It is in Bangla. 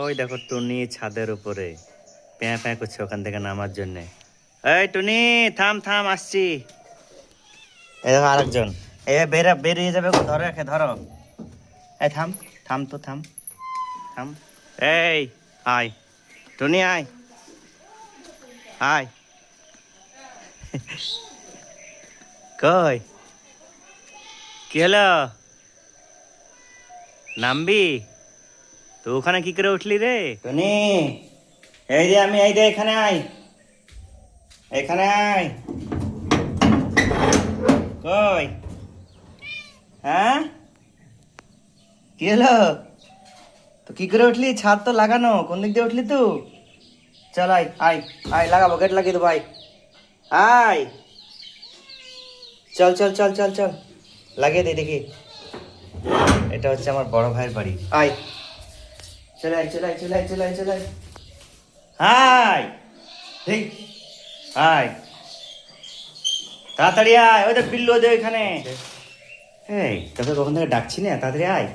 ওই দেখো টুনি ছাদের উপরে প্যাঁ প্যাঁ করছে ওখান থেকে নামার জন্য। এই টুনি থাম থাম আসছি। এই দেখো আরেকজন, এ বেরিয়ে যাবে গো, ধরো একে ধরো। এই থাম, থাম তো থাম, থাম। এই আয় টুনি আয়, আয়। কই কি হলো, নামবি? তো ওখানে কি করে উঠলি রে টুনি? এই যে আমি, এই যে এখানে আয়, এখানে আয়। কই? হ্যাঁ কি হলো? তো কি করে উঠলি? ছাদ তো লাগানো, কোন দিক দিয়ে উঠলি তুই? চল আয় আয় আয়, লাগাবো, গেট লাগিয়ে দেবো, আয় আয়। চল চল চল চল চল, লাগিয়ে দিই দেখি। এটা হচ্ছে আমার বড় ভাইয়ের বাড়ি, আয়। চলে আয় চলে আয় চলে আয় চলে আয় চলে আয়, হাই ঠিক, আয় তাড়াতাড়ি আয়। ওই দেখ বিল্লু, ওদের এখানে। এই তোকে কখন থেকে ডাকছি না, তাড়াতাড়ি আয়।